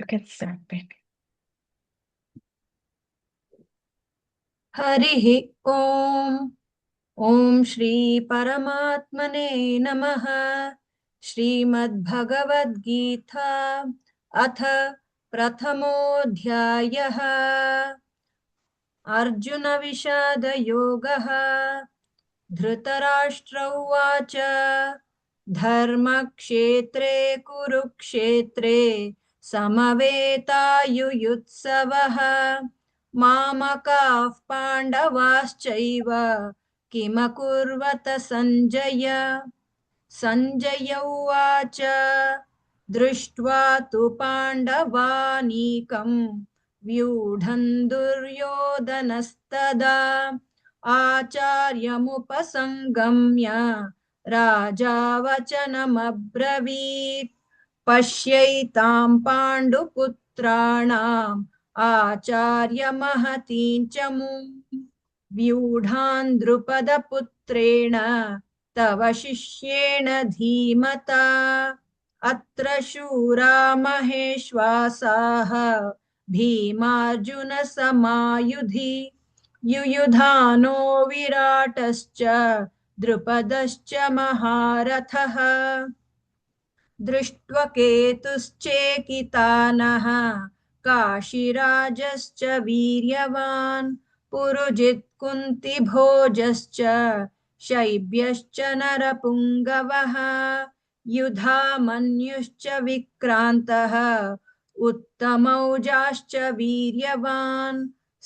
get started. हरिः ओम्। ॐ श्री परमात्मने नमः। श्रीमद्भगवद्गीता अथ प्रथमोऽध्यायः। अर्जुन विषादयोगः। धृतराष्ट्र उवाच धर्मक्षेत्रे कुरुक्षेत्रे समवेतायुयुत्सवः मामकाः पाण्डवाश्चैव किमकुर्वत सञ्जय। सञ्जय उवाच दृष्ट्वा तु पाण्डवानीकं व्यूढं दुर्योधनस्तदा आचार्यमुपसङ्गम्य राजा वचनमब्रवीत् पश्यैतां पाण्डुपुत्राणाम् आचार्यमहतीं च व्यूढान् द्रुपदपुत्रेण तव शिष्येण धीमता अत्र शूरा महेश्वासाः भीमार्जुनसमायुधि युयुधानो विराटश्च द्रुपदश्च महारथः दृष्ट्वकेतुश्चेकितानः काशीराजश्च वीर्यवान् पुरुजित् कुन्तिभोजश्च शैब्यश्च नरपुङ्गवः युधामन्युश्च विक्रान्तः उत्तमौजाश्च वीर्यवान्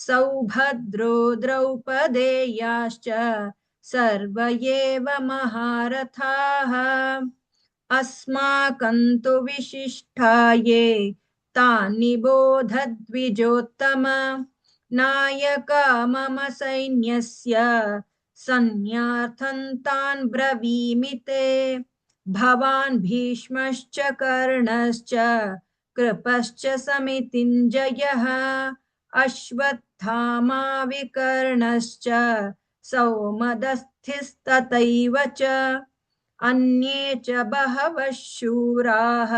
सौभद्रो द्रौपदेयाश्च सर्व एव महारथाः अस्माकं तु विशिष्टाये तानि बोधद्विजोत्तम नायका मम सैन्यस्य सन्न्यार्थं तान् ब्रवीमि ते भवान् भीष्मश्च कर्णश्च कृपश्च समितिञ्जयः अश्वत्थामा विकर्णश्च सौमदस्थिस्तथैव च अन्ये च बहवः शूराः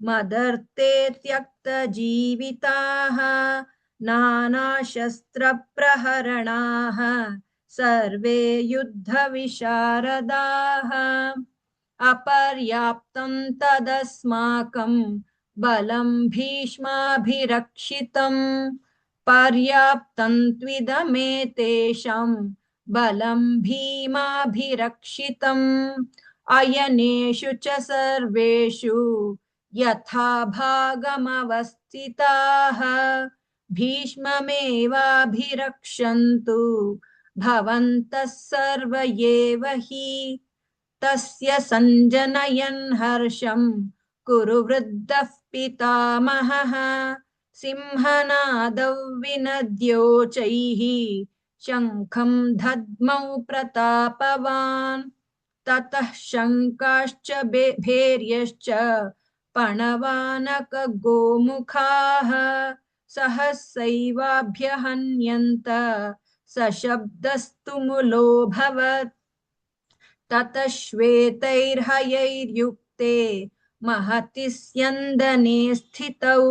मदर्थे त्यक्तजीविताः नानाशस्त्रप्रहरणाः सर्वे युद्धविशारदाः अपर्याप्तं तदस्माकं बलं भीष्माभिरक्षितम् पर्याप्तं त्विदमेतेषां बलं भीमाभिरक्षितम् अयनेषु च सर्वेषु यथा भागमवस्थिताः भीष्ममेवाभिरक्षन्तु भवन्तः सर्व एव हि तस्य सञ्जनयन् हर्षं कुरु वृद्धः पितामहः सिंहनादौ विनद्योचैः शङ्खं दद्मौ प्रतापवान् ततः शङ्काश्च भैर्यश्च पणवानकगोमुखाः सहसैवाभ्यहन्यन्त सशब्दस्तु मुलोऽभवत् ततः श्वेतैर्हयैर्युक्ते महति स्यन्दने स्थितौ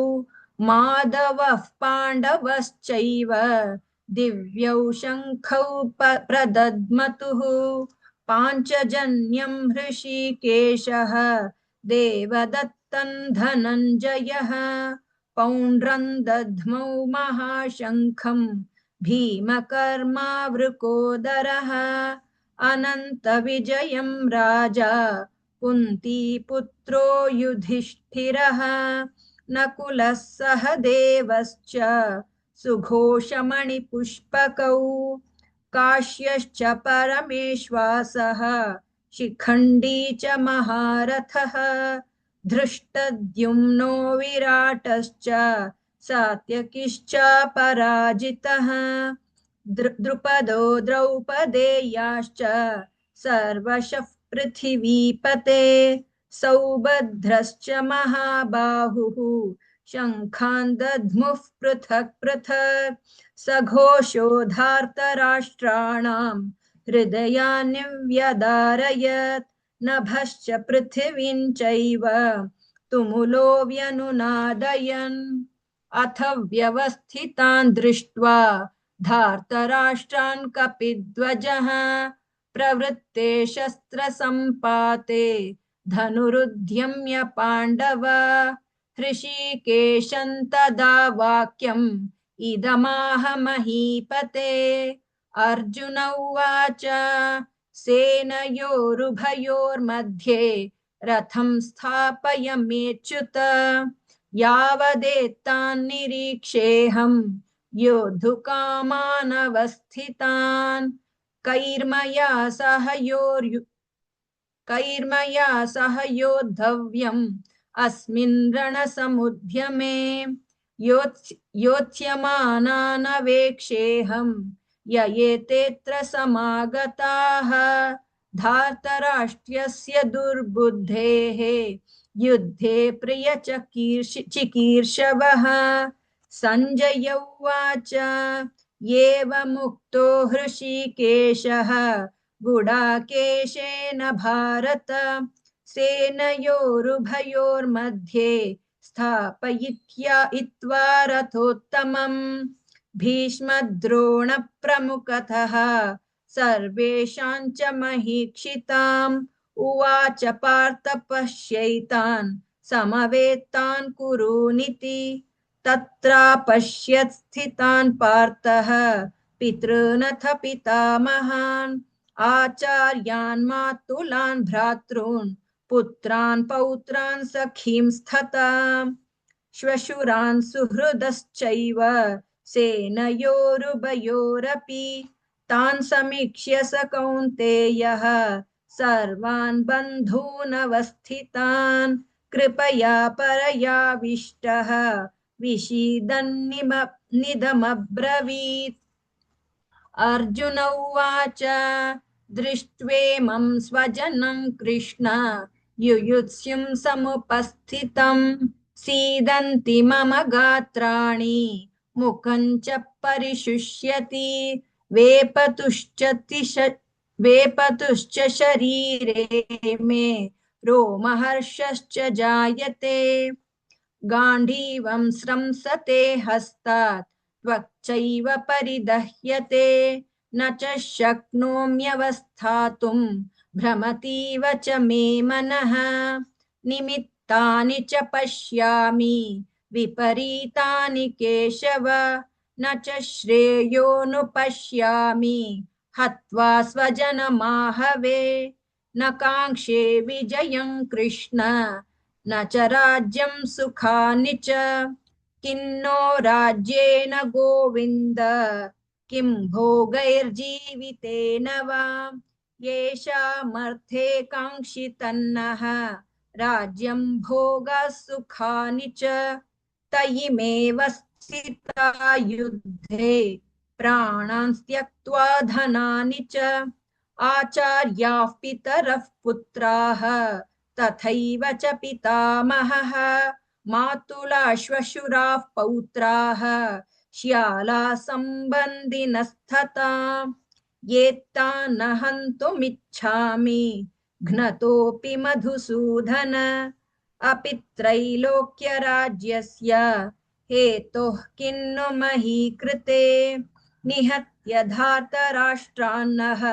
माधवः पाण्डवश्चैव दिव्यौ शङ्खौ प्रदद्मतुः पाञ्चजन्यं हृषीकेशः देवदत्तं धनञ्जयः पौण्ड्रं दध्मौ महाशङ्खं भीमकर्मावृकोदरः अनन्तविजयं राजा कुन्तीपुत्रो युधिष्ठिरः नकुलः सह देवश्च सुघोषमणिपुष्पकौ काश्यश्च परमेश्वासः शिखण्डी च महारथः धृष्टद्युम्नो विराटश्च सात्यकिश्च पराजितः द्रुपदो द्रौपदेयाश्च सर्वशः पृथिवीपते सौभद्रश्च महाबाहुः शङ्खान् दद्मुः पृथक् पृथक् सघोषोधार्तराष्ट्राणां हृदयानि व्यदारयत् नभश्च पृथिवीं चैव तुमुलो व्यनुनादयन् अथ व्यवस्थितान् दृष्ट्वा धार्तराष्ट्रान् कपिध्वजः प्रवृत्ते शस्त्रसम्पाते धनुरुद्यम्य पाण्डवा हृषीकेशं तदा वाक्यम् इदमाह महीपते अर्जुन उवाच सेनयोरुभयोर्मध्ये रथं स्थापयमेच्युत यावदेतान्निरीक्षेऽहं योद्धुकामानवस्थितान् कैर्मया सह कैर्मया सह योद्धव्यम् अस्मिन् रणसमुद्यमे योत्स्यमानानवेक्षेऽहम् ययेतेऽत्र समागताः धार्तराष्ट्रस्य दुर्बुद्धेः युद्धे चिकीर्षवः सञ्जय उवाच एवमुक्तो हृषीकेशः गुडाकेशेन भारत सेनयोरुभयोर्मध्ये स्थापयित्वा इत्वा रथोत्तमम् भीष्मद्रोणप्रमुखतः सर्वेषां च महीक्षिताम् उवाच पार्थ पश्यैतान् समवेतान् कुरूनिति तत्रापश्यत् स्थितान् पार्थः पितॄनथ पितामहान् आचार्यान् मातुलान् भ्रातॄन् पुत्रान् पौत्रान् सखींस्तथा श्वशुरान् सुहृदश्चैव सेनयोरुभयोरपि तान् समीक्ष्य स कौन्तेयः सर्वान् बन्धूनवस्थितान् कृपया परयाविष्टः विषीदन्निदमब्रवीत् अर्जुन उवाच दृष्ट्वेमं स्वजनं कृष्ण युयुत्स्युं समुपस्थितं सीदन्ति मम गात्राणि मुखं च परिशुष्यति वेपतुश्च शरीरे मे रोमहर्षश्च जायते गाण्डीवं स्रंसते हस्तात् त्वक्चैव परिदह्यते न च शक्नोम्यवस्थातुं भ्रमतीव च मे मनः निमित्तानि च पश्यामि विपरीतानि केशव न च श्रेयोनुपश्यामि हत्वा स्वजनमाहवे न काङ्क्षे विजयं कृष्ण न च राज्यं सुखानि च किन्नो राज्येन गोविन्द किं भोगैर्जीवितेन वा येषामर्थे काङ्क्षितन्नः राज्यं भोगः सुखानि च तयिमेव स्थिता युद्धे प्राणान् त्यक्त्वा धनानि च आचार्याः पितरः पुत्राः तथैव च पितामहः मातुला श्वशुराः पौत्राः श्याला सम्बन्धिनस्तथा येत्तान् हन्तुमिच्छामि घ्नतोऽपि मधुसूदन अपि त्रैलोक्यराज्यस्य हेतोः किन्नु मही कृते निहत्य धार्तराष्ट्रान्नः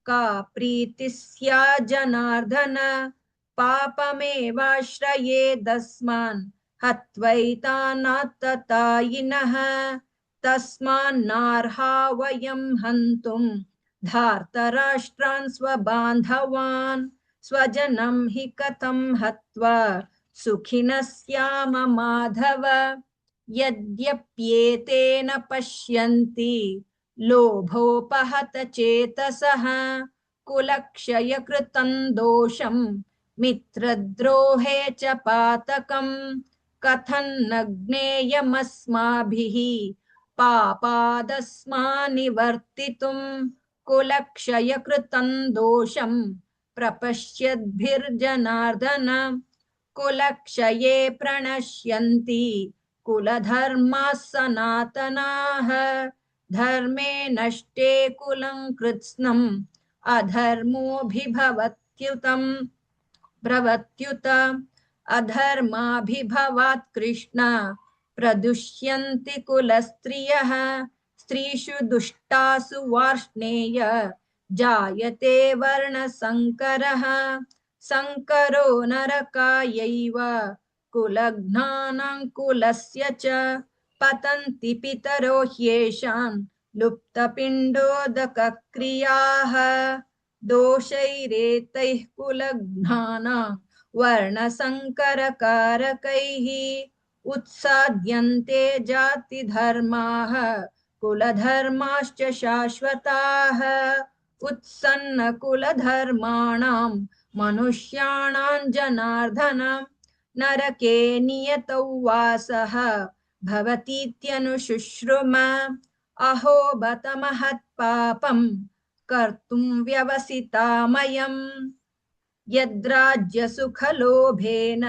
का प्रीतिः स्यात् जनार्दन पापमेवाश्रयेदस्मान् हत्वैतानाततायिनः तस्मान्नार्हा वयं हन्तुं धार्तराष्ट्रान् स्वबान्धवान् स्वजनं हि कथं हत्वा सुखिनः स्याम माधव यद्यप्येतेन पश्यन्ति लोभोपहत चेतसः कुलक्षयकृतं दोषं मित्रद्रोहे च पातकम् कथं न ज्ञेयमस्माभिः पापादस्मान्निवर्तितुं कुलक्षयकृतं दोषं प्रपश्यद्भिर्जनार्दन कुलक्षये प्रणश्यन्ति कुलधर्माः सनातनाः धर्मे नष्टे कुलं कृत्स्नम् अधर्मोऽभिभवत्युत अधर्माभिभवात् कृष्ण प्रदुष्यन्ति कुलस्त्रियः स्त्रीषु दुष्टासु वार्ष्णेय जायते वर्णसङ्करः संकरो नरकायैव कुलघ्नानां कुलस्य च पतन्ति पितरो ह्येषां लुप्तपिण्डोदकक्रियाः दोषैरेतैः कुलघ्नानां वर्णसङ्करकारकैः उत्साद्यन्ते जातिधर्माः कुलधर्माश्च शाश्वताः उत्सन्नकुलधर्माणां मनुष्याणां जनार्दन नरके नियतौ वासः भवतीत्यनुशुश्रुम अहो बत महत्पापं कर्तुं व्यवसितामयम् यद्राज्यसुखलोभेन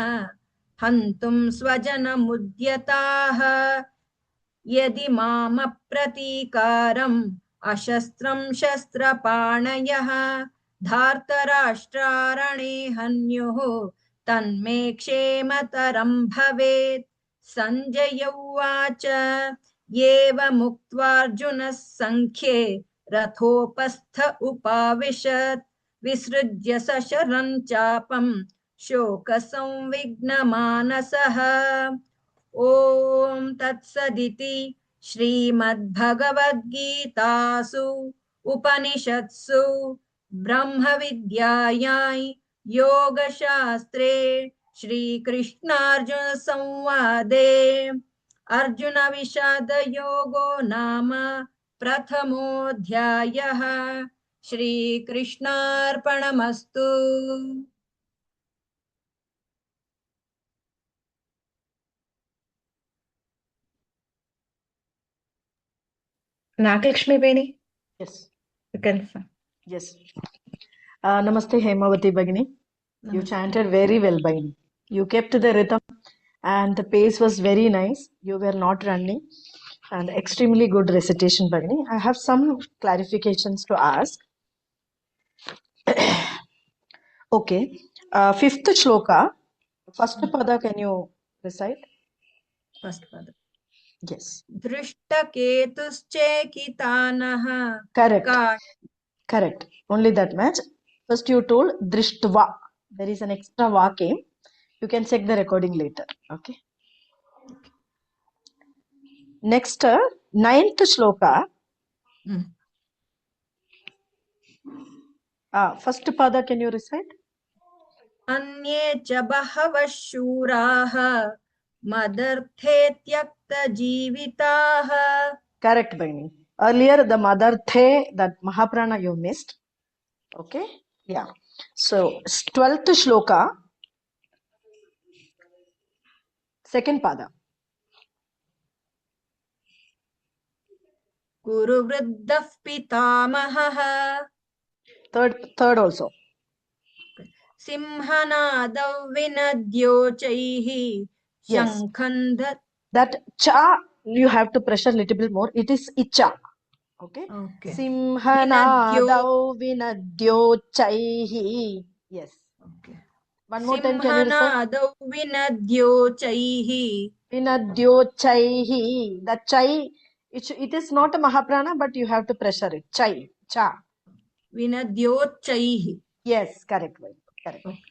हन्तुं स्वजनमुद्यताः यदि मामप्रतीकारम् अशस्त्रं शस्त्रपाणयः धार्तराष्ट्रारणे हन्युः तन्मे क्षेमतरं भवेत् संजय उवाच एवमुक्त्वार्जुनः संख्ये रथोपस्थ उपाविशत् विसृज्य सशरं चापं शोकसंविघ्नमानसः ॐ तत्सदिति श्रीमद्भगवद्गीतासु उपनिषत्सु ब्रह्मविद्यायां योगशास्त्रे श्रीकृष्णार्जुन संवादे अर्जुन विषादयोगो नाम प्रथमोऽध्यायः श्रीकृष्णार्पणमस्तु। Nagalakshmi Beni, Yes. you can say. Yes. Namaste Hemavati Bhagini. You chanted very well, Bhagini. You kept the rhythm and the pace was very nice. You were not running and extremely good recitation, Bhagini. I have some clarifications to ask. Okay. Fifth shloka, first pada, can you recite? First pada. Yes. दृष्टकेतुश्चेकितानः Correct. Correct. Only that much. First you told drishtva. There is an extra va came. You can check the recording later. Okay. Next, ninth shloka. First pada, can you recite? अन्ये च बहवः शूराः मदर्थे त्यक्तजीविताः. Correct, Bhagini. Earlier, the madarthe, that Mahaprana you missed. Okay. Yeah. So, 12th shloka. Second pada. कुरु वृद्धः पितामहः. Third also. सिंहनादौ विनद्योचैः शङ्खन्द. That cha you have to pressure little bit more. It is icha. Okay. Simhanadau vinadyochaihi. Yes. Okay. One more time, can you recite? सिंहनादौ विनद्योचैः. Vinadyochaihi. That chai, it is not a Mahaprana, but you have to pressure it. Chai, cha. विनद्योचैः. Yes, correct. Correct. Okay.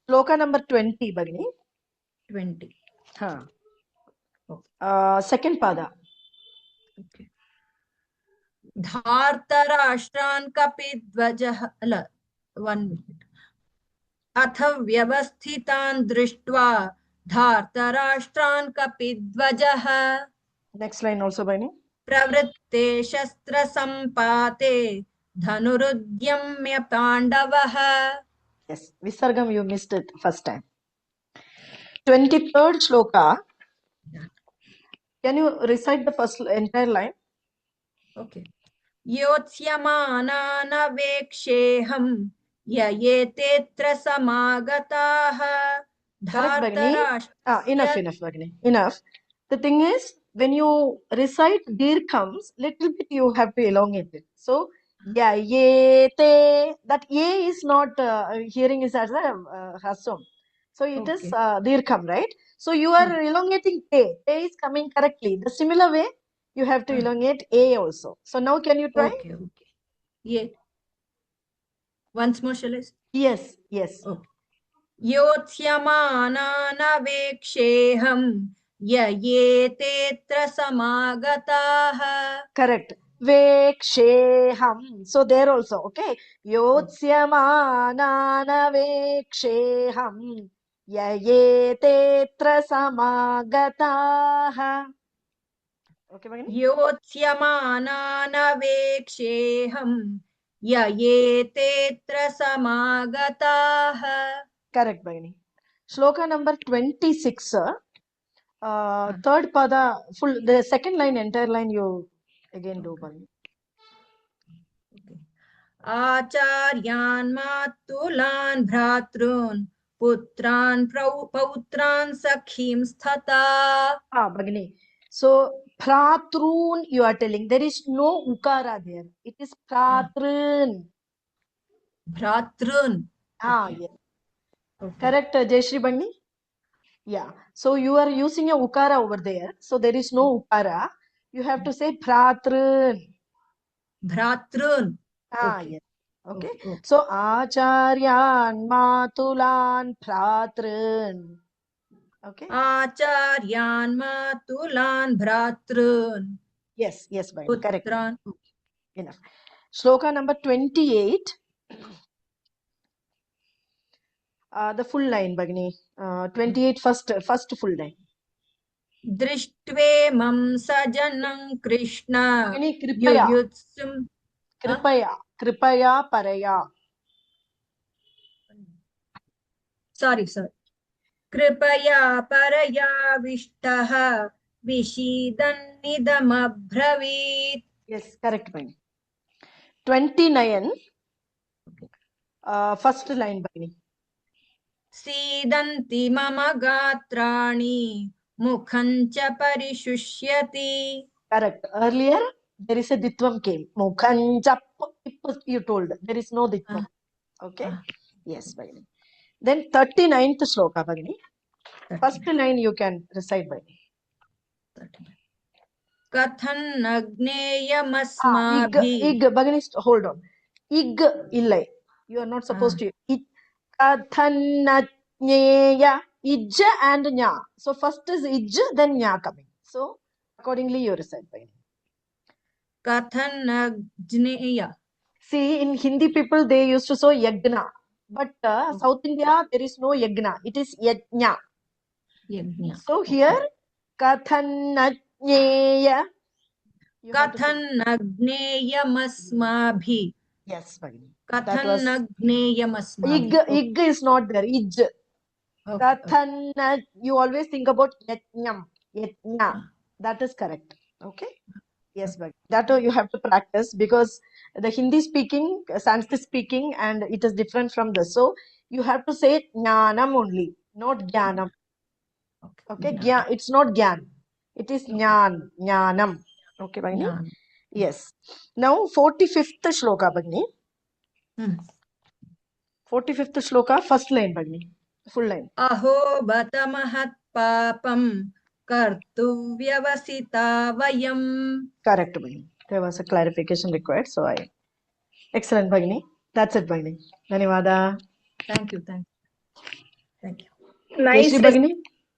Shloka number 20, Bhagini. 20. Second pada. Okay. धार्तराष्ट्रान् कपिध्वजः. 1 minute. अथ व्यवस्थितान् दृष्ट्वा धार्तराष्ट्रान् कपिध्वजः. Next line also, Bhagini. प्रवृत्ते शस्त्रसम्पाते धनुरुद्यम्य पाण्डवः. Yes, Visargam you missed it first time. 23rd shloka. Can you recite the first entire line? Okay. योत्स्यमानानवेक्षेऽहं ययेतेऽत्र समागताः. Correct, Bhagini. Enough, Bhagini. Enough. The thing is, when you recite dir comes, little bit you have to elongate it. So, ye te, that ye is not hearing is as a hasam. So it is Okay. Dirgham, right? So you are elongating A. A is coming correctly. The similar way, you have to elongate A also. So now can you try? Okay. Okay. Yeah. Once more, shall I? Yes, yes. Okay. योत्स्यमानानवेक्षेऽहं य एतेऽत्र समागताः. Correct. Veksheham. So there also, okay. Yotsyamana-veksheham. Yayetetra samagataha. Okay, Bhagini? योत्स्यमानानवेक्षेऽहं य एतेऽत्र समागताः. Correct, Bhagini. Shloka number 26, third pada, full, the second line, entire line, you again do, Bhagini. Okay. आचार्यान् मातुलान् भ्रातॄन् पुत्रान् पौत्रान् सखीं तथा. Bhagini. So, Phratrun, you are telling. There is no ukara there. It is Phratrun. Bhratrun. Yes. Correct, Jayashri Bhagini? Yeah. So, you are using a ukara over there. So, there is no ukara. You have to say Phratrun. Bhratrun. Yes. Okay. Okay. So, Acharyan, Matulan, Phratrun. Okay. Acharyan matulan bhratrun. Yes, Bhagini. Correct. Putran. Enough. Shloka number 28. The full line, Bhagini. 28 first full line. Drishtve mam sajanam Krishna Bhagini, Kripaya. yuyutsum. Kripaya Paraya. Sorry. Kripaya paraya vishtah vishidanidamabhravit. Yes, correct, Bhagini. 29. First line, Bhagini. Sidanti mama gatrani mukham cha parishusyati. Correct. Earlier, there is a ditvam came. Mukhanchap, you told. There is no ditvam. Okay? Yes, Bhagini. Then 39th shloka, Bhagini. First line you can recite, Bhagini. Kathan agneyamasmabhi. Ig, Bhagini, hold on. Ig, illai. You are not supposed to. Kathanajneya, ij and nya. So first is ij, then nya coming. So accordingly you recite, Bhagini. Kathan agneya. See, in Hindi people, they used to say yagna. But South India, there is no yagna. It is yajna. So here, kathanajneya. Kathan agneyamasmabhi. Yes, Bhagini. Kathan agneyamasmabhi. Ig is not there. Ij. Kathan, you always think about yajnam. Yajna. That is correct. Okay? Yes, Bhagini. That you have to practice because the Hindi speaking, Sanskrit speaking, and it is different from this. So you have to say jnanam only, not jnanam. Okay, it's not gyan. It is jnanam. Okay, Bhagini? Yes. Now 45th shloka, Bhagini. 45th shloka, first line, Bhagini. Full line. Aho bata mahat papam kartuvyavasita vayam. Correct, Bhagini. There was a clarification required, so I. Excellent, Bhagini. That's it, Bhagini. Dhanyavada. Thank you. Nice, Jayashri Bhagini.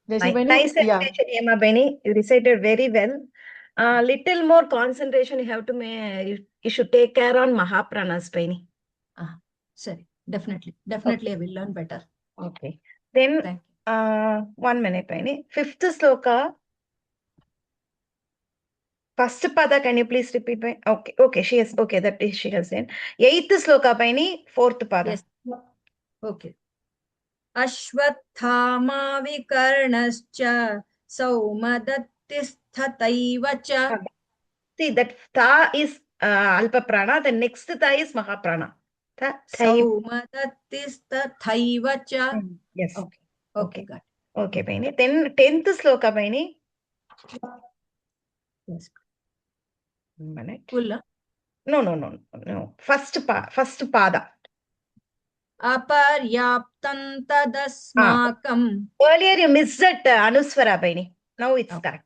nice recitation, Hema Beni. You recited very well. Little more concentration you have to make. You should take care on Mahapranas, Beni. Sorry, definitely. I will learn better. Okay. Then, 1 minute, Beni. 5th sloka. First pada, can you please repeat? Okay, she has. Okay, that is she has said. 8th sloka, Beni. 4th pada. Yes. Okay. Ashwathama vikarnascha saumadatisthataiva cha. See, that tha is alpa prana. The next tha is mahaprana. Saumadatisthathaiva cha. Yes. Okay, got it. Okay, Baini. Then 10th sloka, Baini. Yes. 1 minute. Full. No. First pada. अपर्याप्तं तदस्माकं Earlier you missed that Anuswara, Baini. Now it's Okay. correct.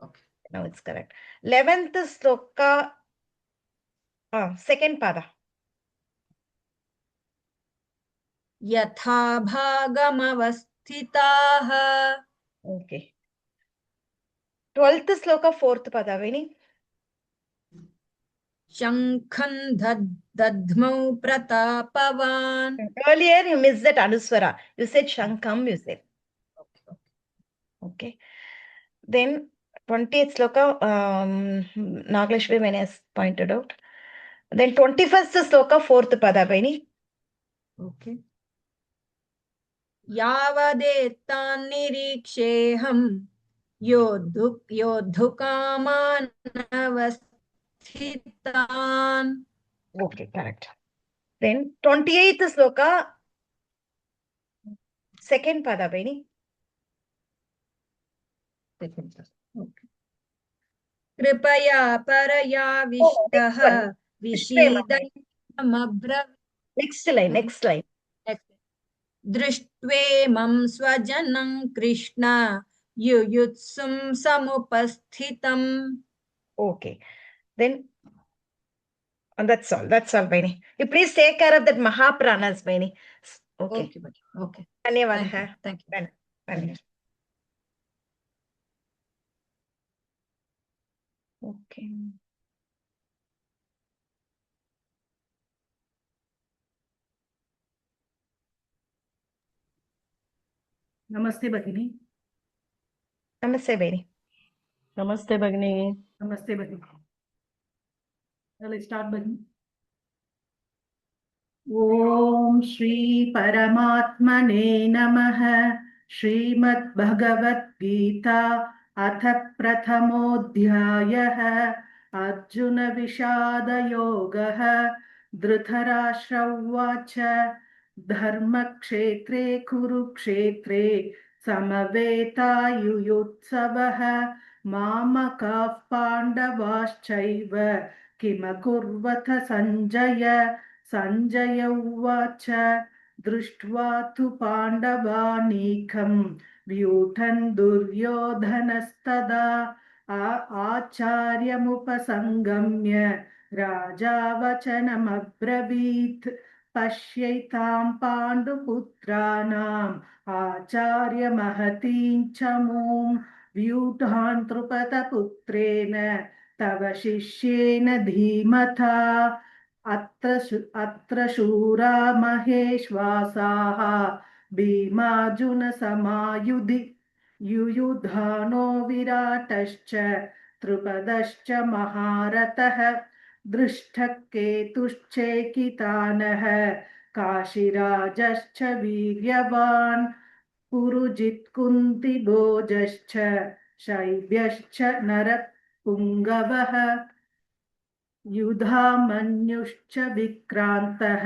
Okay. Now it's correct. 11th sloka, second pada. यथा भागमवस्थिताः Okay. 12th sloka, fourth pada, Baini. शङ्खं दद्मौ प्रतापवान्. Earlier you missed that Anuswara. You said Shankam, you said. Okay. Then 20th sloka, Nagleshwari Mani has pointed out. Then 21st sloka, fourth pada, Baini. Okay. यावदेतान् निरीक्षेऽहं योद्धुकामानवस्थितान्. Okay, correct. Then 28th sloka, second pada, Baini. कृपया परयाविष्टः विषीदन्तमब्रवीत्. Next line, next line. दृष्ट्वेमं स्वजनं Krishna युयुत्सुं समुपस्थितम्. Okay. Then that's all. That's all, Baini. You please take care of that Mahapranas, Baini. Okay. Okay. Dhanyavad. Thank you. Dhanyavad. Okay. नमस्ते भगिनी. Namaste, Baini. Namaste, Bhagini. नमस्ते भगिनी. Shall I start, भगिनी? ओम श्री परमात्मने नमः. श्रीमद्भगवद्गीता अथ प्रथमोऽध्यायः. अर्जुन विषाद योगः. धृतराष्ट्र उवाच धर्मक्षेत्रे कुरुक्षेत्रे समवेतायुयुत्सवः. मामकाः पाण्डवाश्चैव किमकुर्वत सञ्जय. सञ्जय उवाच दृष्ट्वा तु पाण्डवानीकं व्यूढन् दुर्योधनस्तदा आचार्यमुपसङ्गम्य राजा वचनमब्रवीत्. पश्यैतां पाण्डुपुत्राणाम् आचार्यमहतीं च मूं व्यूढान् द्रुपदपुत्रेण तव शिष्येन धीमता. अत्र शूरा महेश्वासाः युयुधानो विराटश्च द्रुपदश्च महारथः. दृष्टकेतुश्चेकितानः काशीराजश्च वीर्यवान्. पुरुजित् कुन्तिभोजश्च शैब्यश्च नरपुङ्गवः. युधामन्युश्च विक्रान्तः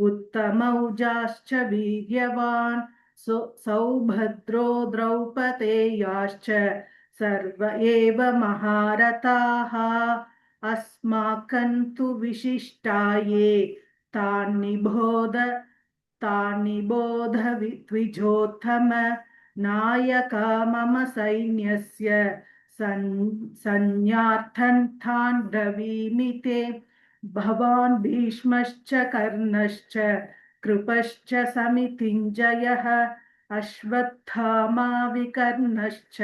उत्तमौजाश्च वीर्यवान्. सौभद्रो द्रौपदेयाश्च सर्व एव महारथाः. अस्माकं तु विशिष्टाये तानि बोध द्विजोत्तम. नायका मम सैन्यस्य संज्ञार्थं ब्रवीमि ते. भवान् भीष्मश्च कर्णश्च कृपश्च समितिञ्जयः अश्वत्थामा विकर्णश्च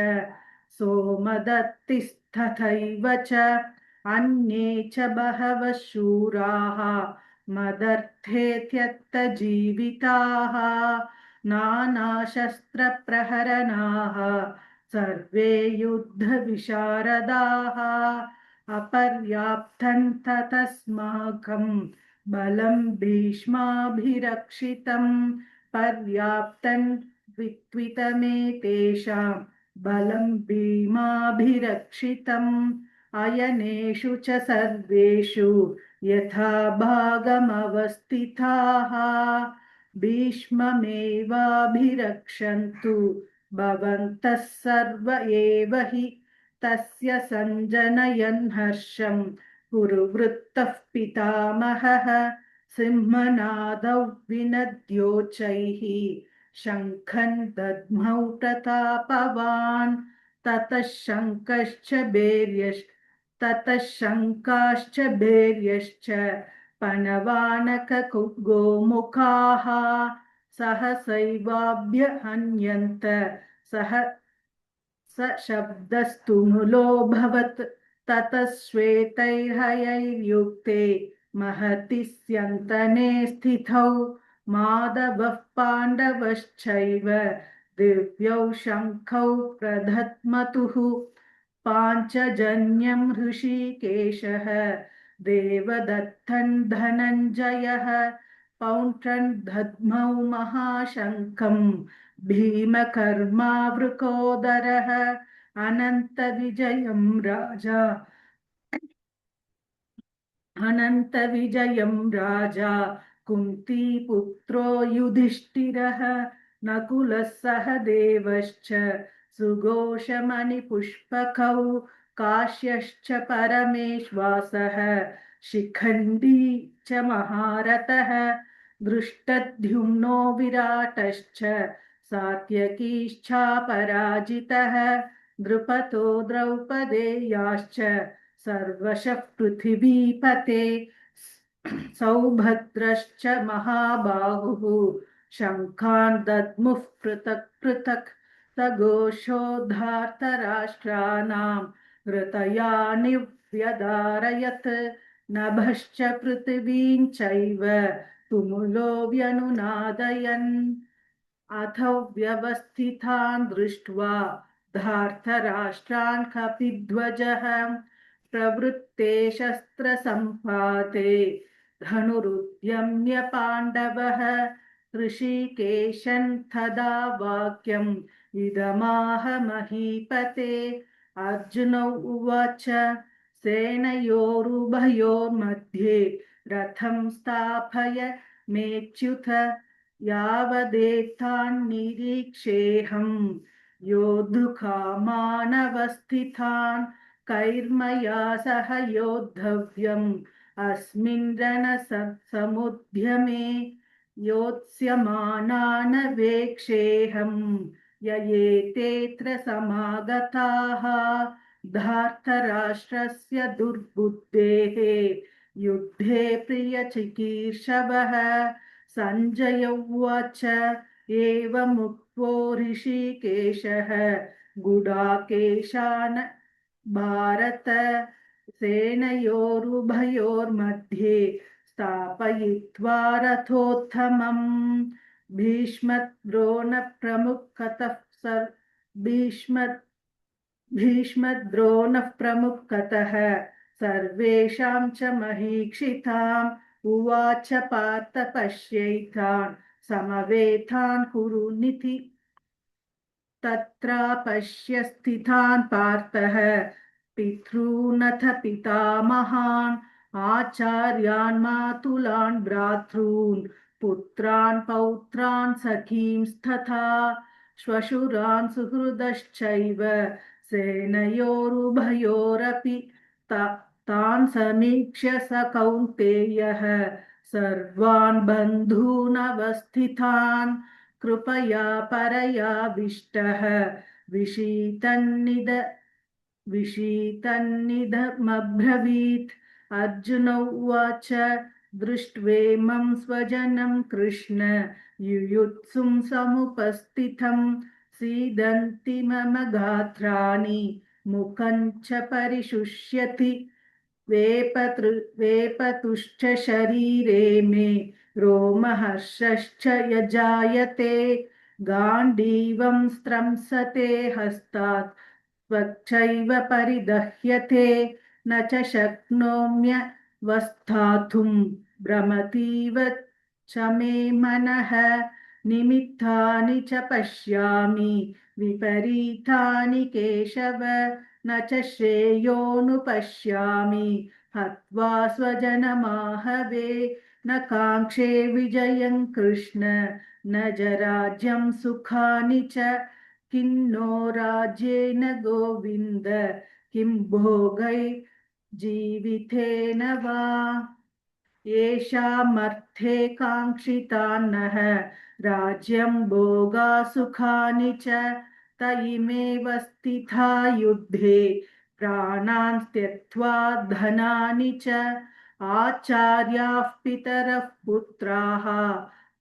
सोमदत्तिस्तथैव च अन्ये च बहवः शूराः मदर्थे त्यक्तजीविताः. नानाशस्त्रप्रहरणाः सर्वे युद्धविशारदाः. अपर्याप्तं ततस्माकं बलं भीष्माभिरक्षितं. पर्याप्तं वित्वितमेतेषां बलं भीमाभिरक्षितम्. अयनेषु च सर्वेषु यथा भागमवस्थिताः भीष्ममेवाभिरक्षन्तु भवन्तः सर्व एव हि. तस्य सञ्जनयन् हर्षं कुरुवृत्तः पितामहः. सिंहनादौ विनद्योच्चैः शङ्खं दद्मौ प्रतापवान् ततः शङ्काश्च भैर्यश्च पणवानकगोमुखाः सहसैवाभ्यहन्यन्त सह स शब्दस्तुमुलोऽभवत् ततः श्वेतैर्हयैर्युक्ते महति स्यन्तने स्थितौ माधवः पाण्डवश्चैव दिव्यौ शङ्खौ प्रधत्मतुः पाञ्चजन्यं हृषीकेशः देवदत्तं धनञ्जयः पौण्ड्रं दद्मौ महाशङ्खं भीमकर्मावृकोदरः अनन्तविजयं राजा कुन्तीपुत्रो युधिष्ठिरः नकुलः सह देवश्च सुघोषमणिपुष्पकौ काश्यश्च परमेश्वासः शिखण्डी च महारथः दृष्टद्युम्नो विराटश्च सात्यकीश्चापराजितः द्रुपदो द्रौपदेयाश्च सर्वशः पृथिवीपते सौभद्रश्च महाबाहुः शङ्खान् दद्मुः पृथक् पृथक् सघोषोद्धार्तराष्ट्राणां हृतयानि व्यदारयत् नभश्च पृथिवीं चैव तुमुलो व्यनुनादयन् अथ व्यवस्थितान् दृष्ट्वा धार्तराष्ट्रान् कपिध्वजः प्रवृत्ते शस्त्रसम्पाते धनुरुद्यम्य पाण्डवः ऋषिकेशं तदा वाक्यम् इदमाह महीपते अर्जुन उवाच सेनयोरुभयोर्मध्ये रथं स्थापय मेच्युत यावदेतान्निरीक्षेऽहं योद्धुकामानवस्थितान् कैर्मया सह योद्धव्यम् अस्मिन् रणसमुद्यमे योत्स्यमानानवेक्षेऽहं ययेतेऽत्र समागताः धार्तराष्ट्रस्य दुर्बुद्धेः युद्धे प्रियचिकीर्षवः सञ्जय उवाच एवमुक्तो ऋषिकेशः गुडाकेशान् भारत सेनयोरुभयोर्मध्ये स्थापयित्वा रथोत्तमम् भीष्मद्रोणः प्रमुखतः सर्वेषां च महीक्षिताम् उवाच पार्थ पश्यैतान् समवेतान् कुरुनिति तत्र पश्य स्थितान् पार्थः पितॄनथ पितामहान् आचार्यान् मातुलान् भ्रातॄन् पुत्रान् पौत्रान् सखींस्तथा श्वशुरान् सुहृदश्चैव सेनयोरुभयोरपि तान् समीक्ष्य स कौन्तेयः सर्वान् बन्धूनवस्थितान् कृपया परयाविष्टः विषीतन्निदमब्रवीत् अर्जुन उवाच दृष्ट्वेमं स्वजनं कृष्ण युयुत्सुं समुपस्थितं सीदन्ति मम गात्राणि मुखं च परिशुष्यति वेपतुश्च शरीरे मे रोमहर्षश्च यजायते गाण्डीवं स्त्रंसते हस्तात् त्वच्चैव परिदह्यते न च शक्नोम्यवस्थातुं भ्रमतीव च मे मनः निमित्तानि च पश्यामि विपरीतानि केशव न च श्रेयोनुपश्यामि हत्वा स्वजनमाहवे न काङ्क्षे विजयं कृष्ण न च राज्यं सुखानि च किन्नो राज्येन गोविन्द किं भोगै जीवितेन वा येषामर्थे काङ्क्षितान्नः राज्यं भोगा सुखानि च त इमेव स्थिता युद्धे प्राणान् त्यक्त्वा धनानि च आचार्याः पितरः पुत्राः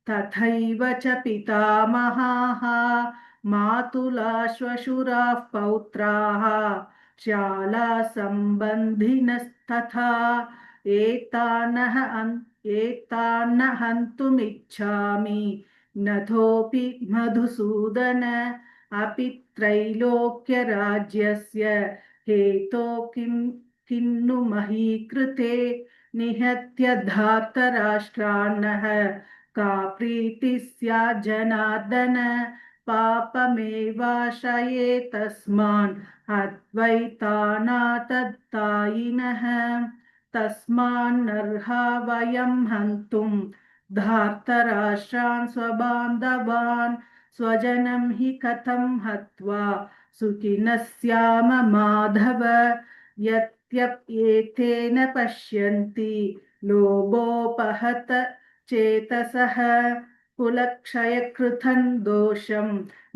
तथैव च पितामहाः मातुला श्वशुराः पौत्राः शालासम्बन्धिनस्तथा एतान्न हन्तुमिच्छामि नथोऽपि मधुसूदन अपि त्रैलोक्यराज्यस्य हेतो किन्नु मही कृते निहत्य धार्तराष्ट्रान्नः का प्रीतिः स्यात् जनार्दन पापमेवाश्रये तस्मान् अद्वैतानातत्तायिनः तस्मान्नर्हा वयं हन्तुं धार्तराष्ट्रान् स्वबान्धवान् स्वजनं हि कथं हत्वा सुखिनः स्याम माधव यत्यप्येतेन पश्यन्ति लोभोपहत चेतसः कुलक्षयकृतं दोषं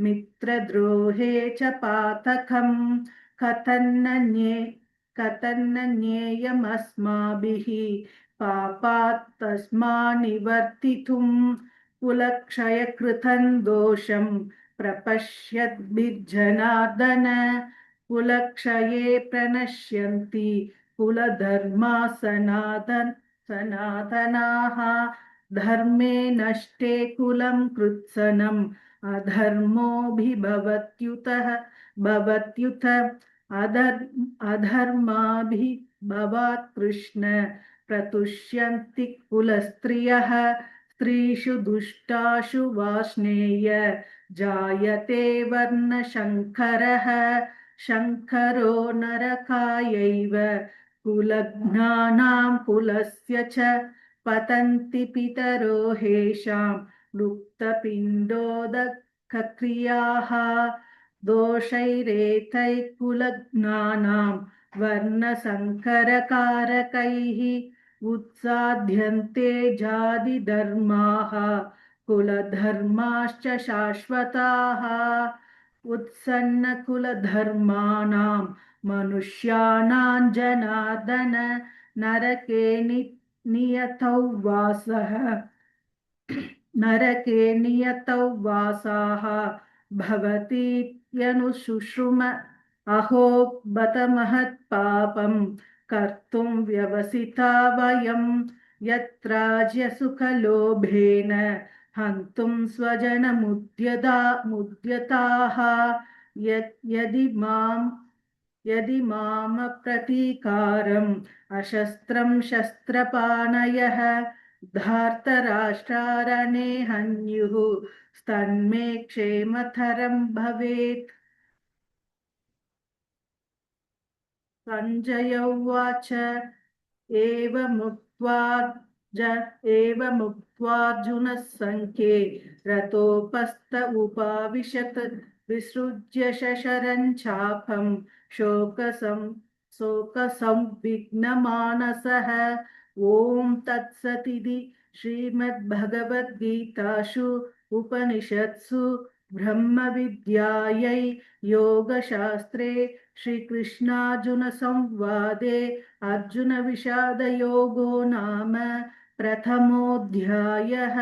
मित्रद्रोहे च पातकं कथन्न ज्ञेयमस्माभिः पापात् तस्मान्निवर्तितुं कुलक्षयकृतं दोषं प्रपश्यद्भिर्जनार्दन कुलक्षये प्रणश्यन्ति कुलधर्मा सनातनाः धर्मे नष्टे कुलं कृत्स्नम् भवत्युत अधर्माभिभवात् कृष्ण प्रतुष्यन्ति कुलस्त्रियः स्त्रीषु दुष्टाशु वार्ष्णेय जायते वर्णशङ्करः शङ्करो नरकायैव कुलघ्नानां कुलस्य च पतन्ति पितरो हेषां लुप्तपिण्डोदकक्रियाः दोषैरेतैः कुलघ्नानां वर्णसङ्करकारकैः उत्साद्यन्ते जातिधर्माः कुलधर्माश्च शाश्वताः उत्सन्नकुलधर्माणां मनुष्याणां जनार्दन नरके नियतौ वासः नरके नियतौ वासाः भवतीत्यनुशुश्रुम अहो बत महत्पापं कर्तुं व्यवसिता वयं यत्राज्यसुखलोभेन हन्तुं स्वजनमुद्यताः यदि मामप्रतीकारम् अशस्त्रं शस्त्रपाणयः धार्तराष्ट्रारणे हन्युः स्तन्मे क्षेमतरं भवेत् सञ्जय उवाच एवमुक्त्वार्जुनः सङ्ख्ये रथोपस्थ उपाविशत् विसृज्य शशरं चापं शोकसंविघ्नमानसः ॐ तत्सदिति श्रीमद्भगवद्गीतासु उपनिषत्सु ब्रह्मविद्यायै योगशास्त्रे श्रीकृष्णार्जुनसंवादे अर्जुनविषादयोगो नाम प्रथमोऽध्यायः।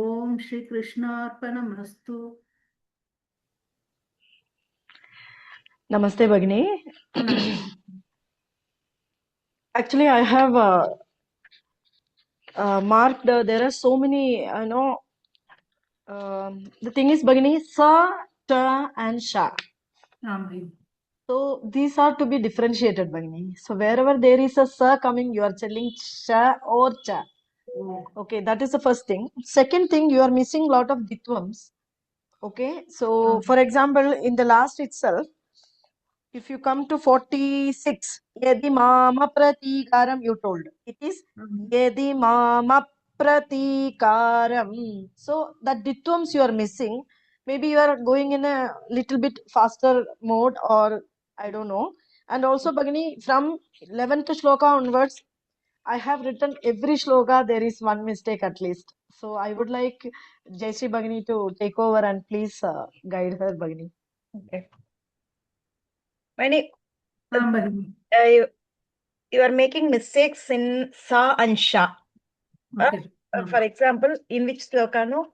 ॐ श्रीकृष्णार्पणमस्तु। Namaste, Bhagini. Actually, I have marked, there are so many, the thing is, Bhagini, sa, ta, and sha. So these are to be differentiated, Bhagini. So wherever there is a sa coming, you are telling sha or cha. Okay, that is the first thing. Second thing, you are missing a lot of ditwams. Okay, so for example, in the last itself, if you come to 46, yadi mama pratikaram, you told. It is yadi mama pratikaram. So that ditwams you are missing. Maybe you are going in a little bit faster mode, or I don't know. And also, Bhagini, from 11th shloka onwards, I have written every shloka, there is one mistake at least. So I would like Jayashree Bhagini to take over and please guide her, Bhagini. Okay. Bhagini, Bhagini. you are making mistakes in sa and sha. Okay. For example, in which sloka, no?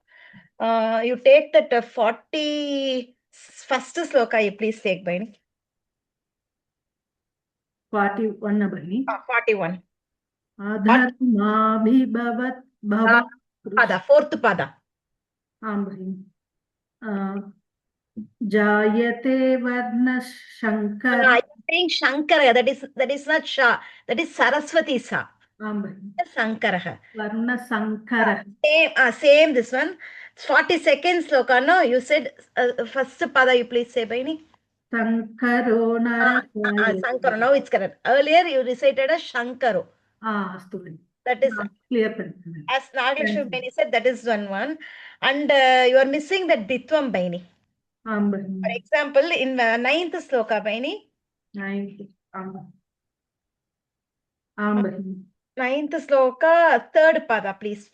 You take that 40 first sloka, you please take, Bhagini. 41 Bhagini. 41. Adharmabhibhavat bhava Pada, fourth pada. Bhagini. Jayate varna shankar. I'm saying Shankara, that is not Sha, that is Saraswati Sa. Bhagini. Sankara. Varna sankara. Same this one. 42nd sloka, no? You said first pada, you please say, Bhagini. Sankaro narakaya. Sankaro, now it's correct. Earlier you recited a Shankaro. Astu Bhagini. That is, Clear Bhagini. as Nagalakshmi Bhagini said, that is one. And you are missing that Ditvam Bhagini. For Bhagini. example, in 9th sloka, Bhagini. 9th. Bhagini. 9th sloka, third pada, please.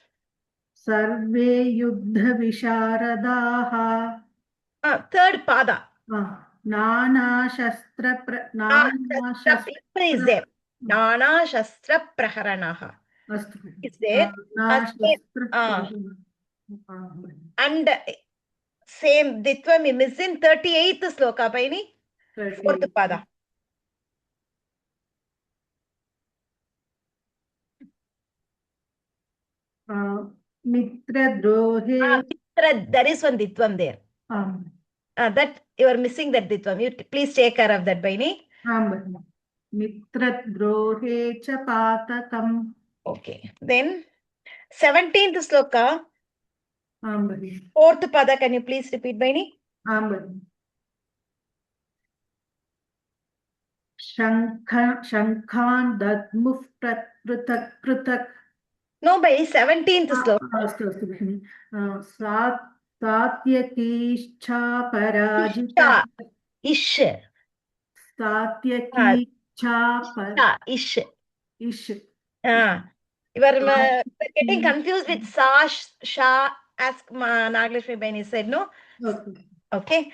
Sarve yuddha visharadaha. Third pada. Nana shastra Is there. Nana Shastra Praharanaha. Is there. And same Ditvam is missing 38th sloka, Bhagini. Fourth pada. Mitra drohe. There is one Ditvam there. That you are missing that Ditvam. You please take care of that, Bhagini. Mitra drohe cha patakam. Okay. Then 17th sloka. Fourth pada, can you please repeat, Bhagini? Shankhan dadmuf prutak. No, Bhagini, 17th sloka. Satyakischa parajita. Ish. Satyakischa Ish. ish. You are getting confused with Sa, Sha, as Nagalakshmi Bhagini said, no? Okay.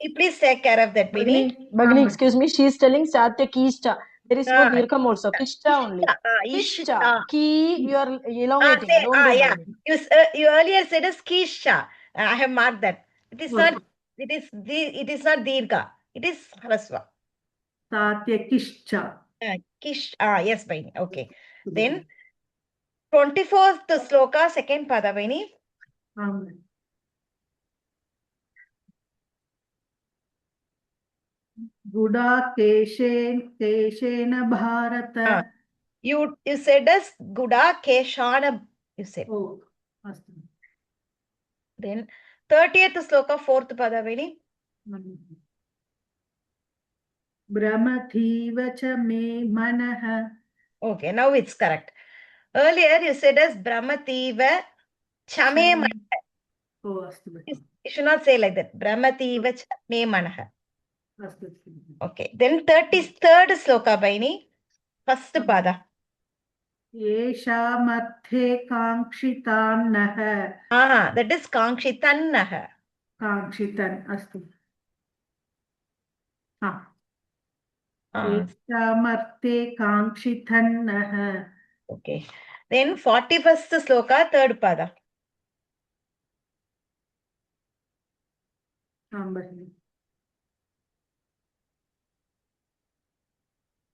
You please take care of that, Bhagini. Bhagini, excuse me, she is telling Satyakishta. There is no dirgham also. Kishta only. Kishta. Ki, you are elongating. Don't do, yeah. Bhagini. You earlier said as Kisha. I have marked that. It is not. It is not Dirgha. It is Harasva. Satyakischa. Kish. Yes, Bhagini. Okay. Then 24th sloka, second pada, Bhagini. Guda keshena bharata. You said as Guda Keshana. You said. Oh, Then 30th sloka, fourth pada, Bhagini. Brahmathiva cha me manaha. Okay, now it's correct. Earlier you said as Brahmativa Chame Manaha. Oh, You should not say like that. Brahmativa Chame Manaha. Okay, then 33rd sloka, Bhagini. First pada. Yesha mathe kankshitanaha. That is Kankshitannaha. Kankshitan. Astu. Yesha kankshitanaha. Okay. Then 41st sloka, third pada.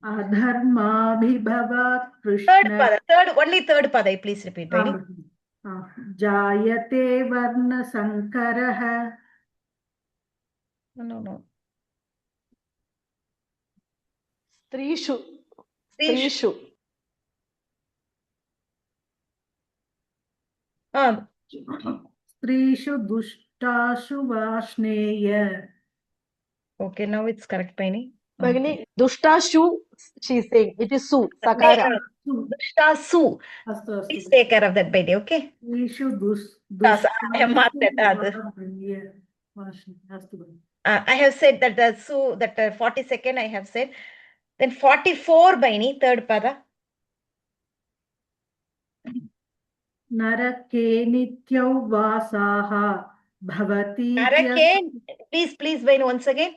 Adharmabhibhavat Krishna. Only third pada, please repeat, Bhagini. Jayate varna sankaraha. No. Strishu. Strishu dushtashu vashneya. Okay, now it's correct, Bhagini. Bhagini, Dushtashu, she is saying. It is Su, Sakara. Dushtasu. Please take care of that, Bhagini, okay? Strishu I have marked that. I have said that the Su, that 42nd I have said. Then 44, Bhagini, third pada. नरके नित्यौ वासाः भवति Narake, please, Baini, once again.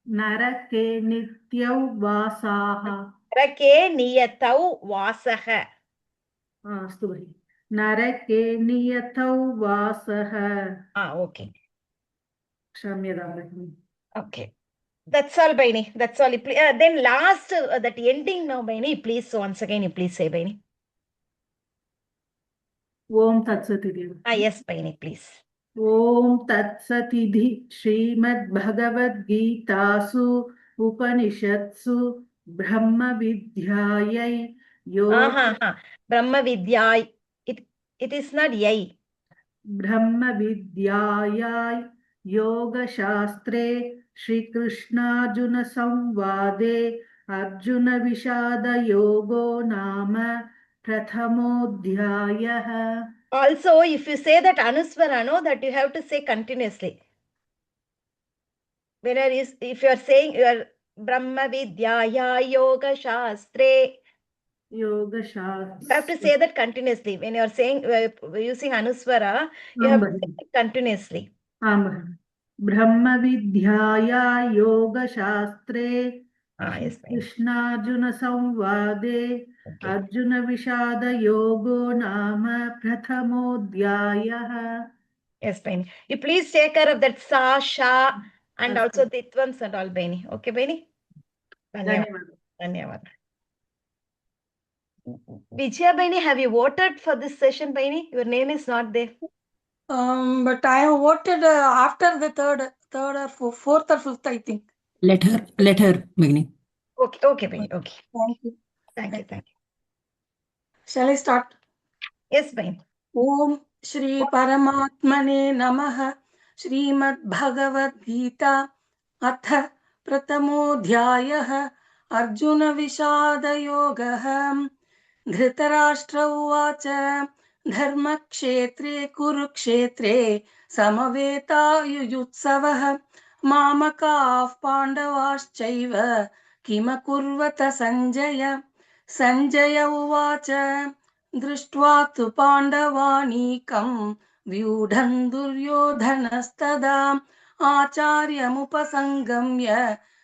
नरके नित्यौ वासाः Narake niyatau vasaha. अस्तु भगिनि नरके नियतौ वासः Okay. क्षम्यतां भगिनि Okay. That's all, Baini. That's all. Then last, that ending now, Baini, please, once again, you please say, Baini. ॐ तत्सदिति Yes, Baini, please. ॐ तत्सदिति श्रीमद्भगवद्गीतासु उपनिषत्सु ब्रह्मविद्यायै Brahma Vidyai. It is not yai. ब्रह्मविद्यायै योगशास्त्रे श्रीकृष्णार्जुनसंवादे अर्जुनविषादयोगो नाम प्रथमोऽध्यायः Also, if you say that Anuswara, no, that you have to say continuously. If you are saying you are Brahma Vidyaya Yoga Shastre, you have to say that continuously. When you are saying using Anuswara, you have to say it continuously. ब्रह्मविद्याया योगशास्त्रे Yes, कृष्णार्जुनसंवादे अर्जुनविषादयोगो नाम प्रथमोऽध्यायः Yes, Baini. You please take care of that Sa, Sha, and also Titvams and all, Baini. Okay, Baini? Dhanyavad. Vijaya Baini, have you voted for this session, Baini? Your name is not there. But I have voted after the third or fourth or fifth, I think. Let her, Bhagini. Okay, Baini. Okay. Thank you. Thank you. Shall I start? Yes, Baini. Om Shri Paramatmane Namaha Srimad Bhagavad Gita Atha Pratamodhyayah Arjuna Vishada Yogah Dhritarashtra Uvacha Dharmakshetre Kurukshetre Samaveta Yuyutsavah Mamakav Pandavaschaiva Kimakurvata Sanjaya Uvacha दृष्ट्वा तु पाण्डवानीकं व्यूढं दुर्योधनस्तदा आचार्यमुपसङ्गम्य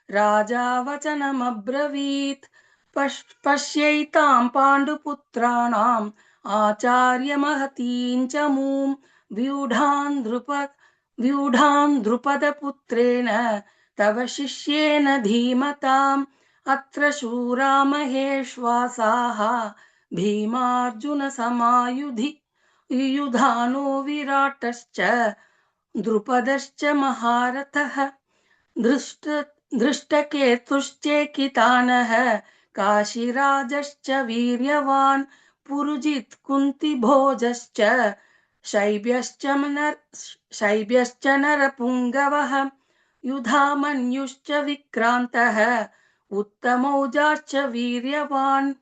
राजा वचनमब्रवीत् पश्यैतां पाण्डुपुत्राणाम् आचार्यमहतीं च मूं व्यूढां द्रुपदपुत्रेण तव शिष्येन धीमताम् अत्र शूरा महेश्वासाः भीमार्जुन समायुधि युयुधानो विराटश्च द्रुपदश्च महारथः धृष्टकेतुश्चेकितानः काशीराजश्च वीर्यवान् पुरुजित् कुन्तिभोजश्च शैब्यश्च नरपुङ्गवः युधामन्युश्च विक्रान्तः उत्तमौजाश्च वीर्यवान्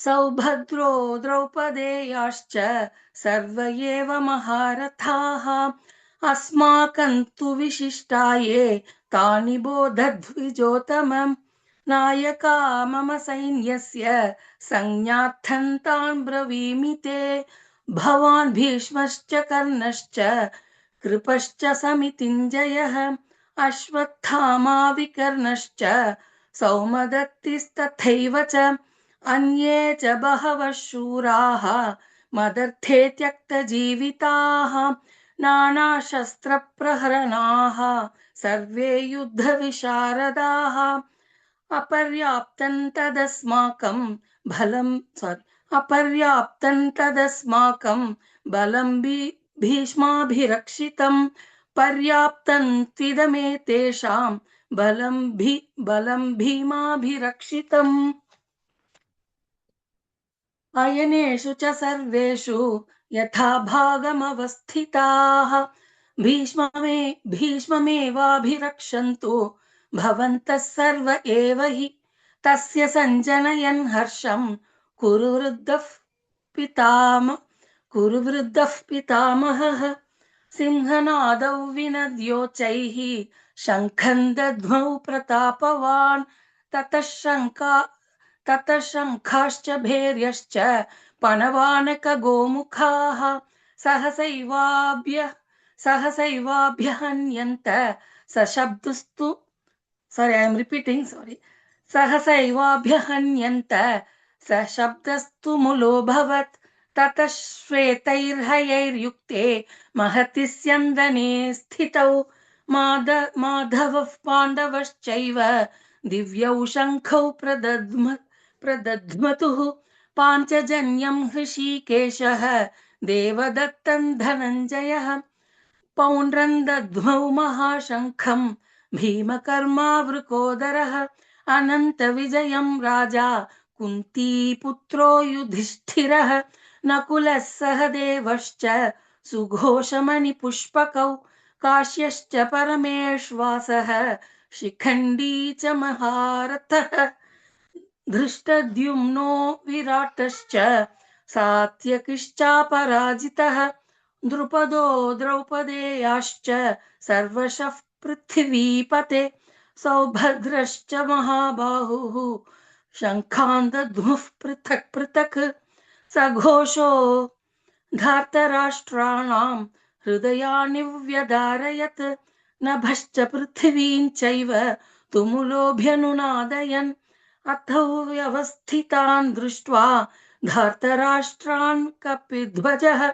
सौभद्रो द्रौपदेयाश्च सर्व एव महारथाः अस्माकं तु विशिष्टाये तानि बोधद्विजोतमम् नायका मम सैन्यस्य संज्ञार्थं तान् ब्रवीमि ते भवान् भीष्मश्च कर्णश्च कृपश्च समितिञ्जयः अश्वत्थामा विकर्णश्च सौमदत्तिस्तथैव च अन्ये च बहवः शूराः मदर्थे त्यक्तजीविताः नानाशस्त्रप्रहरणाः सर्वे युद्धविशारदाः अपर्याप्तं तदस्माकं बलं भीष्माभिरक्षितं पर्याप्तं त्विदमेतेषां बलं भीमाभिरक्षितम् अयनेषु च सर्वेषु यथा भागमवस्थिताः भीष्ममेवाभिरक्षन्तु भवन्तः सर्व एव हि तस्य सञ्जनयन् हर्षं कुरु वृद्धः पितामहः सिंहनादौ विनद्योच्चैः शङ्खं दद्मौ प्रतापवान् ततः शङ्खाश्च भैर्यश्च पणवानक गोमुखाः सहसैवाभ्यहन्यन्त सशब्दस्तु sorry, I am repeating, sorry. सहसैवाभ्यहन्यन्त सशब्दस्तु मुलोऽभवत् ततः श्वेतैर्हयैर्युक्ते महति स्यन्दने स्थितौ माधवः पाण्डवश्चैव दिव्यौ शङ्खौ प्रदध्मतुः पाञ्चजन्यं हृषीकेशः देवदत्तं धनञ्जयः पौण्ड्रं दध्मौ महाशङ्खं भीमकर्मावृकोदरः अनन्तविजयं राजा कुन्तीपुत्रो युधिष्ठिरः नकुलः सहदेवश्च सुघोषमणिपुष्पकौ काश्यश्च परमेश्वासः शिखण्डी च महारथः धृष्टद्युम्नो विराटश्च सात्यकिश्चापराजितः द्रुपदो द्रौपदेयाश्च सर्वशः पृथिवीपते सौभद्रश्च महाबाहुः शङ्खान् दद्मुः पृथक् पृथक् सघोषो धार्तराष्ट्राणां हृदयानि व्यदारयत् नभश्च पृथिवीं चैव तुमुलोऽभ्यनुनादयन् अथो व्यवस्थितान् दृष्ट्वा धार्तराष्ट्रान् कपिध्वजः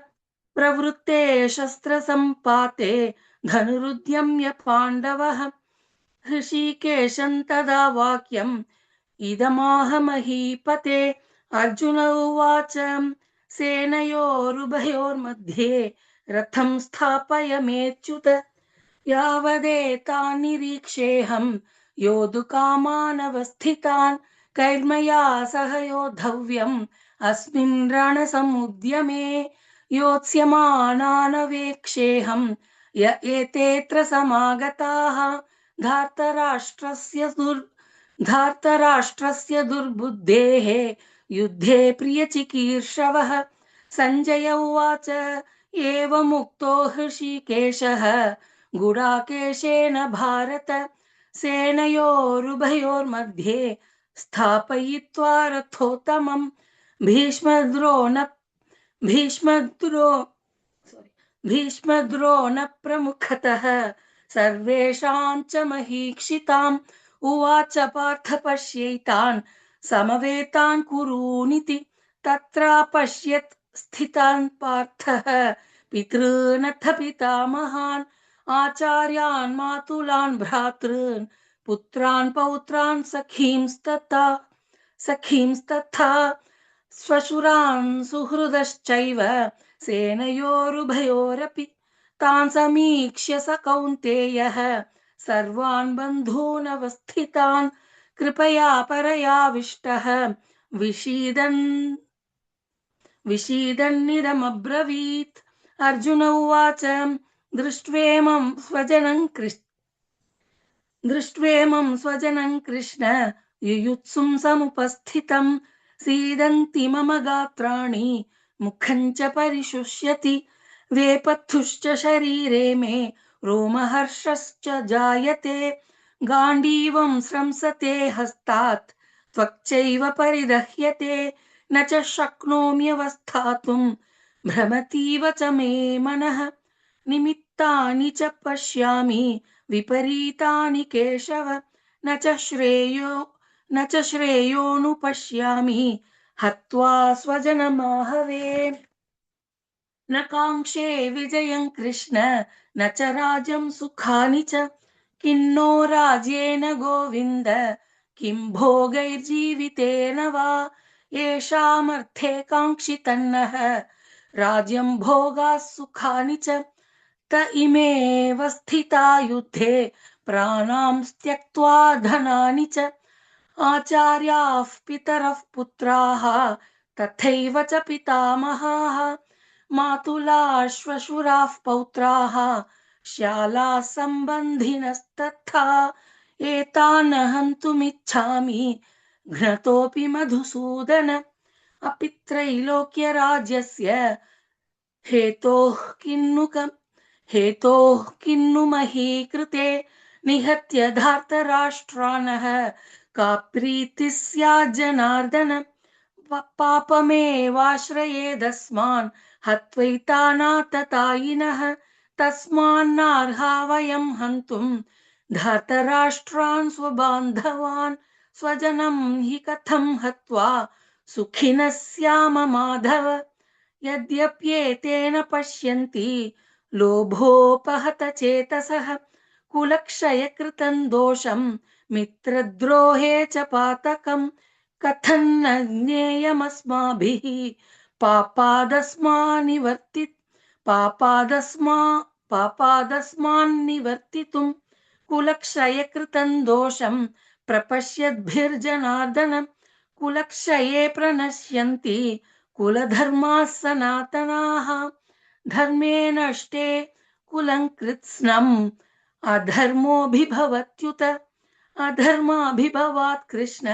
प्रवृत्ते शस्त्रसम्पाते धनुरुद्यम्य पाण्डवः हृषीकेशं तदा वाक्यम् इदमाह महीपते अर्जुन उवाच सेनयोरुभयोर्मध्ये रथं स्थापयमेच्युत यावदेतान्निरीक्षेऽहं योद्धुकामानवस्थितान् कैर्मया सह योद्धव्यम् अस्मिन् रणसमुद्यमे योत्स्यमानानवेक्षेऽहं य एतेऽत्र समागताः धार्तराष्ट्रस्य दुर्बुद्धेः युद्धे प्रियचिकीर्षवः सञ्जय उवाच एवमुक्तो हृषीकेशः गुडाकेशेन भारत सेनयोरुभयोर्मध्ये स्थापयित्वा रथोत्तमं भीष्मद्रोण प्रमुखतः सर्वेषां च महीक्षिताम् उवाच पार्थ पश्यैतान् समवेतान् कुरूनिति तत्रापश्यत् स्थितान् पार्थः पितॄनथ पितामहान् आचार्यान् मातुलान् भ्रातॄन् पुत्रान् पौत्रान् सखींस्तथा श्वशुरान् सुहृदश्चैव सेनयोरुभयोरपि तान् समीक्ष्य स कौन्तेयः सर्वान् बन्धूनवस्थितान् कृपया परयाविष्टः विषीदन्निदमब्रवीत् अर्जुन उवाच दृष्ट्वेमं स्वजनं कृष्ण युयुत्सुं समुपस्थितं सीदन्ति मम गात्राणि मुखं च परिशुष्यति वेपथुश्च शरीरे मे रोमहर्षश्च जायते गाण्डीवं स्रंसते हस्तात् त्वक्चैव परिदह्यते न च शक्नोम्यवस्थातुं भ्रमतीव च मे मनः निमित्तानि च पश्यामि विपरीतानि केशव न च श्रेयोनुपश्यामि हत्वा स्वजनमाहवे न काङ्क्षे विजयं कृष्ण न च राज्यं सुखानि च किन्नो राज्येन गोविन्द किं भोगैर्जीवितेन वा येषामर्थे काङ्क्षितन्नः राज्यं भोगाः सुखानि च त इमेव स्थिता युद्धे प्राणां त्यक्त्वा धनानि च आचार्याः पितरः पुत्राः तथैव च पितामहाः मातुलाः श्वशुराः पौत्राः श्यालाः सम्बन्धिनस्तथा एतान् हन्तुमिच्छामि घ्नतोऽपि मधुसूदन अपि त्रैलोक्यराज्यस्य हेतोः किन्नु मही कृते निहत्य धार्तराष्ट्रानः का प्रीतिः स्यात् जनार्दन पापमेवाश्रयेदस्मान् हत्वैतानाततायिनः तस्मान्नार्हा वयं हन्तुं धातराष्ट्रान् स्वबान्धवान् स्वजनं हि कथं हत्वा सुखिनः स्याम माधव यद्यप्येतेन पश्यन्ति लोभोपहत चेतसः कुलक्षयकृतं दोषं मित्रद्रोहे च पातकं कथं न ज्ञेयमस्माभिः पापादस्मान्निवर्तितुं कुलक्षयकृतं दोषं प्रपश्यद्भिर्जनार्दन कुलक्षये प्रणश्यन्ति कुलधर्माः सनातनाः धर्मे नष्टे कुलं कृत्स्नम् अधर्मोऽभिभवत्युत अधर्माभिभवात् कृष्ण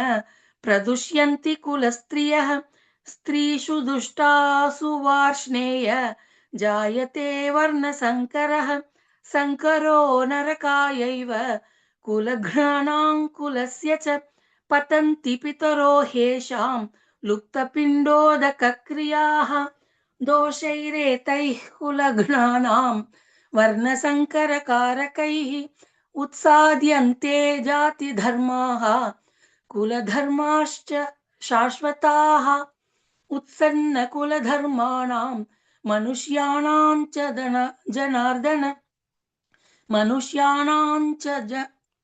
प्रदुष्यन्ति कुलस्त्रियः स्त्रीषु दुष्टासु वार्ष्णेय जायते वर्णसङ्करः सङ्करो नरकायैव कुलघ्नानां कुलस्य च पतन्ति पितरो ह्येषां लुप्तपिण्डोदकक्रियाः दोषैरेतैः कुलघ्नानां वर्णसङ्करकारकैः उत्साद्यन्ते जातिधर्माः कुलधर्माश्च शाश्वताः उत्सन्नकुलधर्माणां मनुष्याणां च जनार्दन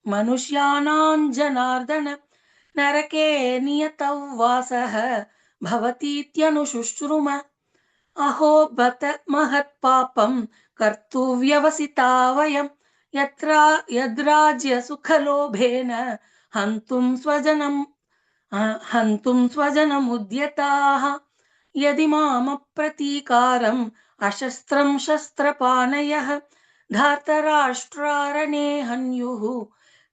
मनुष्याणां जनार्दन नरके नियतौ वासः भवतीत्यनुशुश्रुम अहो बत महत्पापं कर्तुव्यवसिता वयं यद्राज्यसुखलोभेन हन्तुं स्वजनमुद्यताः यदि मामप्रतीकारम् अशस्त्रं शस्त्रपाणयः धार्तराष्ट्रारणे हन्युः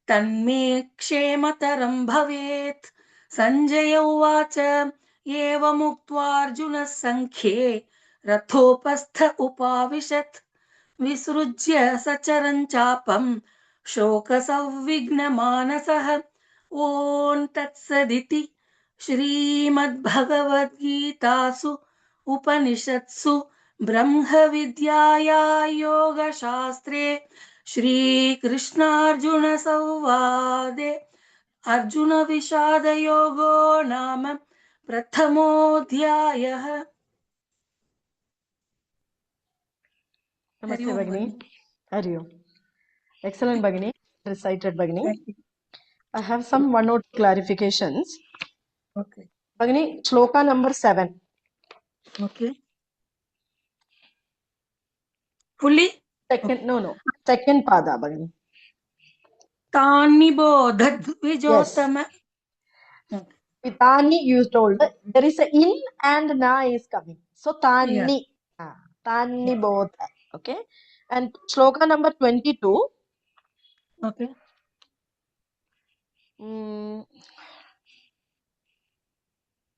तन्मे क्षेमतरं भवेत् सञ्जय उवाच एवमुक्त्वार्जुनः सङ्ख्ये रथोपस्थ उपाविशत् विसृज्य सचरं चापं शोकसंविघ्नमानसः ॐ तत्सदिति श्रीमद्भगवद्गीतासु उपनिषत्सु ब्रह्मविद्याया योगशास्त्रे श्रीकृष्णार्जुनसंवादे अर्जुनविषादयोगो नाम प्रथमोऽध्यायः। Namaste, Hari Om, Bhagini. Bhagini. Hari Om. Excellent, Bhagini. Recited, Bhagini. Thank you. I have some one or two clarifications. Okay. Bhagini, shloka number 7. Okay. Fully? Second, no. Second pada, Bhagini. Tanibodhadvijotama. Yes. Tani, you told. There is a in and na is coming. So, tani. Yeah. Tani both. Okay. And shloka number 22. Okay.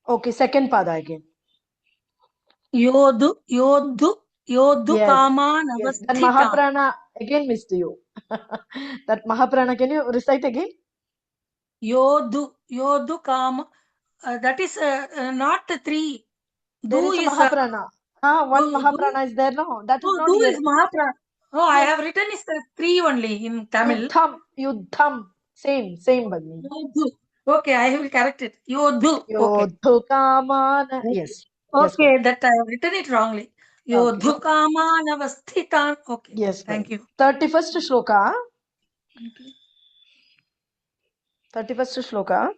Okay, second pada again. Yodhu Yes. kaman Yes. That avasthita. Mahaprana again missed you. That Mahaprana, can you recite again? Yodhu kama. That is not three. There is a Mahaprana. One Mahaprana is there, no? That is not Du here. is Mahaprana. Oh, I have written is three only in Tamil. Yudham. Same, Bhagini. Yodhu. Okay, I will correct it. Yodhu. Okay. Yodhu kamana. Yes. Okay, that I have written it wrongly. Yodhu Okay. kaman avasthitan. Okay. Yes. Thank you. 31st shloka. Okay. 31st shloka.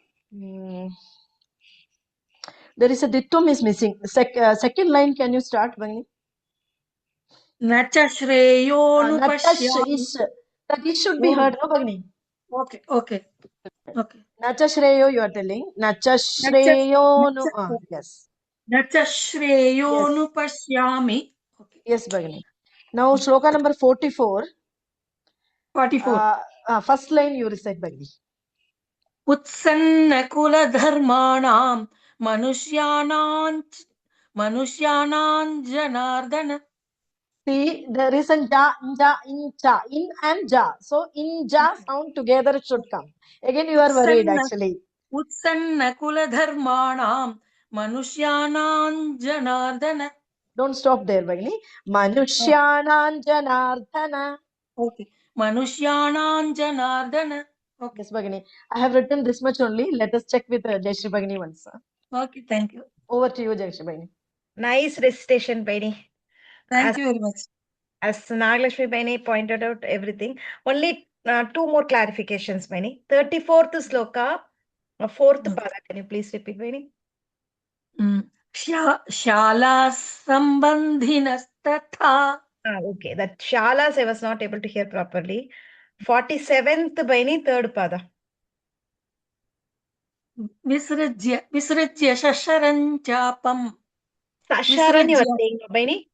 There is a dittum is missing. Second line, can you start, Bhagini? Nacha shreyonu pashyami. That it should be heard, no, Bhagini? Okay. Nacha shreyo, you are telling. Nacha shreyo, no. Yes. Nacha shreyonu pashyami. Okay. Yes, Bhagini. Now, shloka number 44. 44. First line you recite, Bhagini. Utsanna kula dharmanam manushyanam janardana. See, there is a ja, in and ja. So, in ja sound together should come. Again, you are worried actually. Utsanna kula dharmanam Manushyanam Janardana. Don't stop there, Bhagini. Manushyanam Janardana. Okay. Manushyanam Janardana. Okay. Yes, Bhagini. I have written this much only. Let us check with Jayashree Bhagini once. Okay. Thank you. Over to you, Jayashree Bhagini. Nice recitation, Baini. Thank you very much. As Nagalakshmi Baini pointed out everything. Only two more clarifications, Baini. 34th sloka, fourth pada. Can you please repeat, Baini? Shala Sambandhinastatha. Okay, that shalas I was not able to hear properly. 47th Baini, third pada. Visrajya Shasharanchapam. Sasharan you are saying, Baini?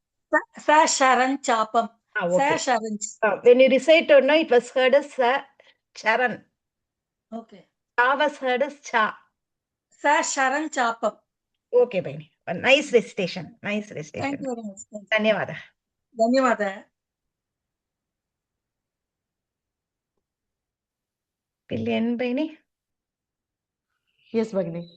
Sasharanchapam. Okay. Sasharanch. When you recited, no, it was heard as Charan. Okay. Cha was heard as Cha. Sasharanchapam. Okay, Baini. A nice recitation. Nice recitation. Thank you very much. Dhanyavada. Dhanyawada. Pillian Baini? Yes, Bhagini.